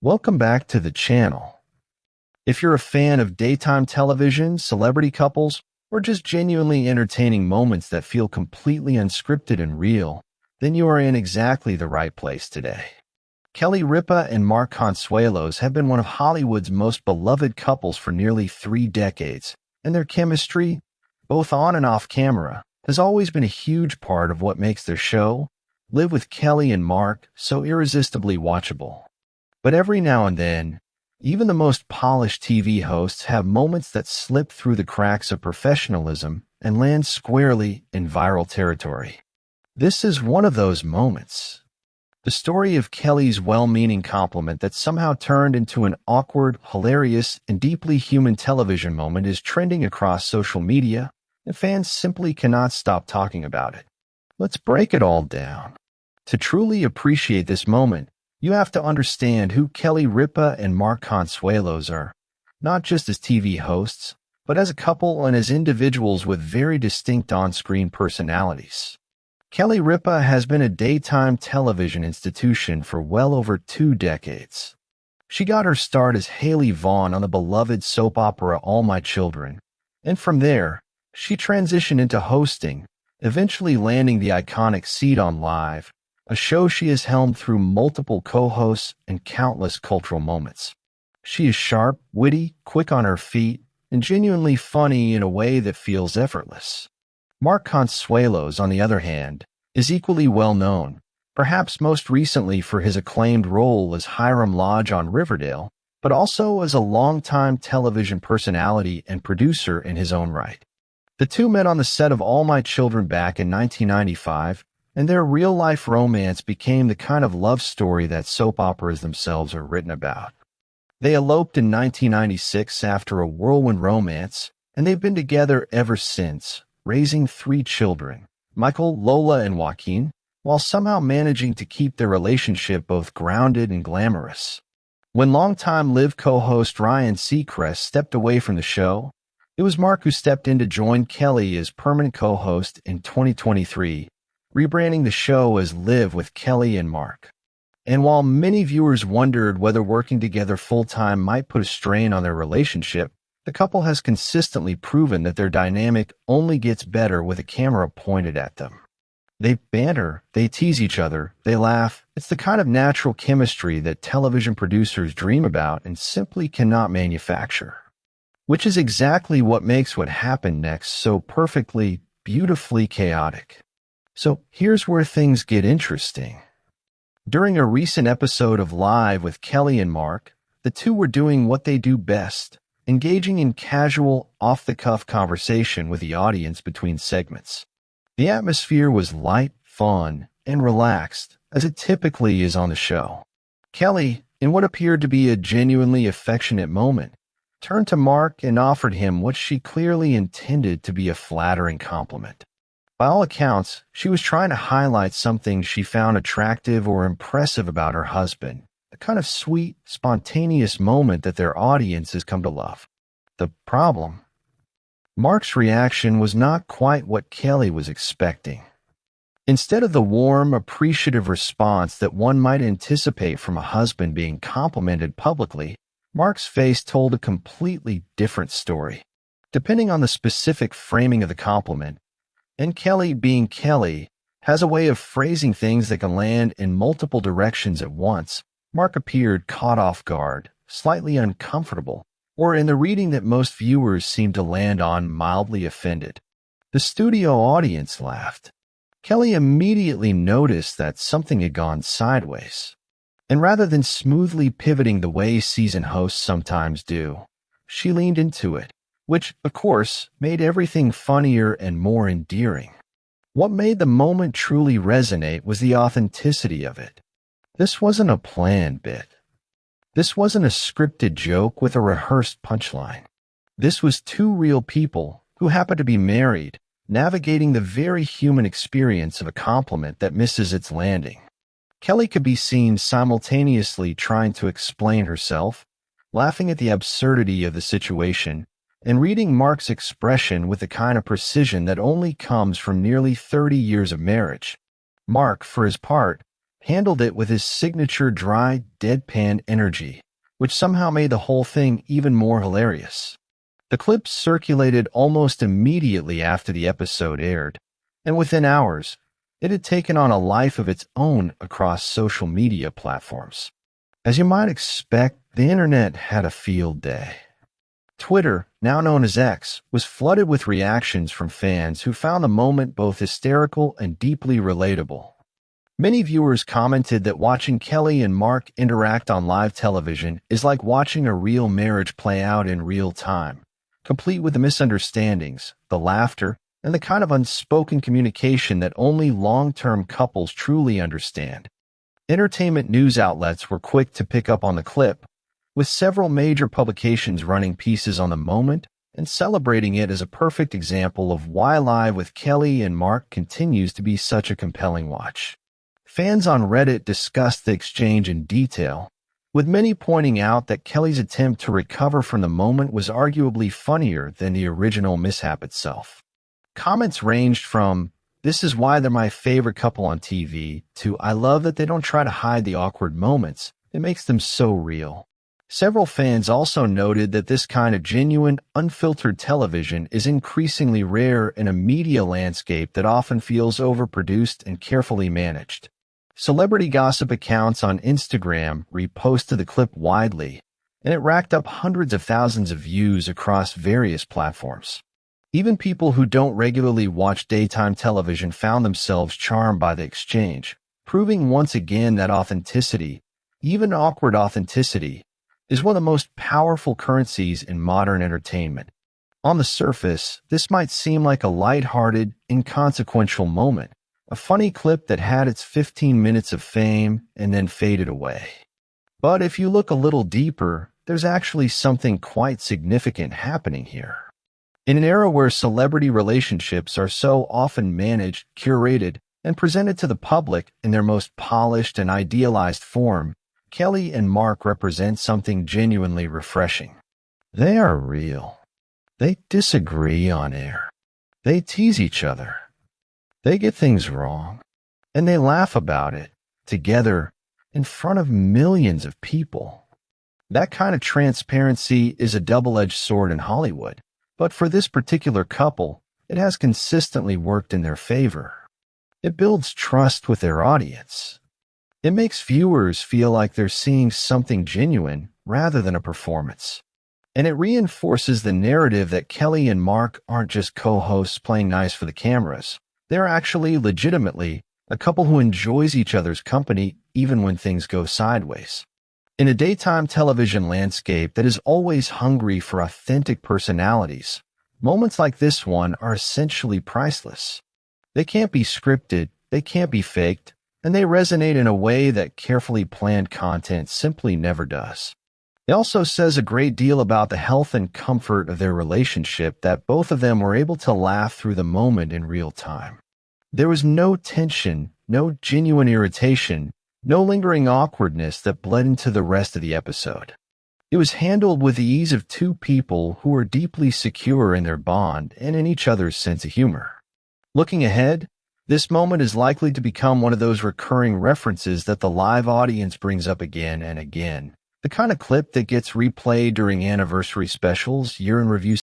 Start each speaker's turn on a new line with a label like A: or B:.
A: Welcome back to the channel. If you're a fan of daytime television, celebrity couples, or just genuinely entertaining moments that feel completely unscripted and real, then you are in exactly the right place today. Kelly Ripa and Mark Consuelos have been one of Hollywood's most beloved couples for nearly 3 decades, and their chemistry, both on and off camera, has always been a huge part of what makes their show, Live with Kelly and Mark, so irresistibly watchable. But every now and then, even the most polished TV hosts have moments that slip through the cracks of professionalism and land squarely in viral territory. This is one of those moments. The story of Kelly's well-meaning compliment that somehow turned into an awkward, hilarious, and deeply human television moment is trending across social media, and fans simply cannot stop talking about it. Let's break it all down. To truly appreciate this moment, you have to understand who Kelly Ripa and Mark Consuelos are, not just as TV hosts, but as a couple and as individuals with very distinct on-screen personalities. Kelly Ripa has been a daytime television institution for well over 2 decades. She got her start as Haley Vaughn on the beloved soap opera All My Children, and from there, she transitioned into hosting, eventually landing the iconic seat on Live, a show she has helmed through multiple co-hosts and countless cultural moments. She is sharp, witty, quick on her feet, and genuinely funny in a way that feels effortless. Mark Consuelos, on the other hand, is equally well known, perhaps most recently for his acclaimed role as Hiram Lodge on Riverdale, but also as a longtime television personality and producer in his own right. The two met on the set of All My Children back in 1995, and their real-life romance became the kind of love story that soap operas themselves are written about. They eloped in 1996 after a whirlwind romance, and they've been together ever since, raising 3 children, Michael, Lola, and Joaquin, while somehow managing to keep their relationship both grounded and glamorous. When longtime Live co-host Ryan Seacrest stepped away from the show, it was Mark who stepped in to join Kelly as permanent co-host in 2023, rebranding the show as Live with Kelly and Mark. And while many viewers wondered whether working together full-time might put a strain on their relationship, the couple has consistently proven that their dynamic only gets better with a camera pointed at them. They banter, they tease each other, they laugh. It's the kind of natural chemistry that television producers dream about and simply cannot manufacture. Which is exactly what makes what happened next so perfectly, beautifully chaotic. So here's where things get interesting. During a recent episode of Live with Kelly and Mark, the two were doing what they do best, engaging in casual, off-the-cuff conversation with the audience between segments. The atmosphere was light, fun, and relaxed, as it typically is on the show. Kelly, in what appeared to be a genuinely affectionate moment, turned to Mark and offered him what she clearly intended to be a flattering compliment. By all accounts, she was trying to highlight something she found attractive or impressive about her husband, a kind of sweet, spontaneous moment that their audience has come to love. The problem? Mark's reaction was not quite what Kelly was expecting. Instead of the warm, appreciative response that one might anticipate from a husband being complimented publicly, Mark's face told a completely different story. Depending on the specific framing of the compliment, and Kelly, being Kelly, has a way of phrasing things that can land in multiple directions at once, Mark appeared caught off guard, slightly uncomfortable, or in the reading that most viewers seemed to land on, mildly offended. The studio audience laughed. Kelly immediately noticed that something had gone sideways. And rather than smoothly pivoting the way season hosts sometimes do, she leaned into it, which, of course, made everything funnier and more endearing. What made the moment truly resonate was the authenticity of it. This wasn't a planned bit. This wasn't a scripted joke with a rehearsed punchline. This was 2 real people who happened to be married, navigating the very human experience of a compliment that misses its landing. Kelly could be seen simultaneously trying to explain herself, laughing at the absurdity of the situation, and reading Mark's expression with the kind of precision that only comes from nearly 30 years of marriage. Mark, for his part, handled it with his signature dry, deadpan energy, which somehow made the whole thing even more hilarious. The clip circulated almost immediately after the episode aired, and within hours, it had taken on a life of its own across social media platforms. As you might expect, the internet had a field day. Twitter, now known as X, was flooded with reactions from fans who found the moment both hysterical and deeply relatable. Many viewers commented that watching Kelly and Mark interact on live television is like watching a real marriage play out in real time, complete with the misunderstandings, the laughter, and the kind of unspoken communication that only long-term couples truly understand. Entertainment news outlets were quick to pick up on the clip, with several major publications running pieces on the moment and celebrating it as a perfect example of why Live with Kelly and Mark continues to be such a compelling watch. Fans on Reddit discussed the exchange in detail, with many pointing out that Kelly's attempt to recover from the moment was arguably funnier than the original mishap itself. Comments ranged from, "This is why they're my favorite couple on TV," to, "I love that they don't try to hide the awkward moments. It makes them so real." Several fans also noted that this kind of genuine, unfiltered television is increasingly rare in a media landscape that often feels overproduced and carefully managed. Celebrity gossip accounts on Instagram reposted the clip widely, and it racked up hundreds of thousands of views across various platforms. Even people who don't regularly watch daytime television found themselves charmed by the exchange, proving once again that authenticity, even awkward authenticity, is one of the most powerful currencies in modern entertainment. On the surface, this might seem like a lighthearted, inconsequential moment, a funny clip that had its 15 minutes of fame and then faded away. But if you look a little deeper, there's actually something quite significant happening here. In an era where celebrity relationships are so often managed, curated, and presented to the public in their most polished and idealized form, Kelly and Mark represent something genuinely refreshing. They are real. They disagree on air. They tease each other. They get things wrong. And they laugh about it, together, in front of millions of people. That kind of transparency is a double-edged sword in Hollywood, but for this particular couple, it has consistently worked in their favor. It builds trust with their audience. It makes viewers feel like they're seeing something genuine rather than a performance. And it reinforces the narrative that Kelly and Mark aren't just co-hosts playing nice for the cameras. They're actually legitimately a couple who enjoys each other's company even when things go sideways. In a daytime television landscape that is always hungry for authentic personalities, moments like this one are essentially priceless. They can't be scripted, they can't be faked, and they resonate in a way that carefully planned content simply never does. It also says a great deal about the health and comfort of their relationship that both of them were able to laugh through the moment in real time. There was no tension, no genuine irritation, no lingering awkwardness that bled into the rest of the episode. It was handled with the ease of two people who were deeply secure in their bond and in each other's sense of humor. Looking ahead, this moment is likely to become one of those recurring references that the live audience brings up again and again. The kind of clip that gets replayed during anniversary specials, year-in-review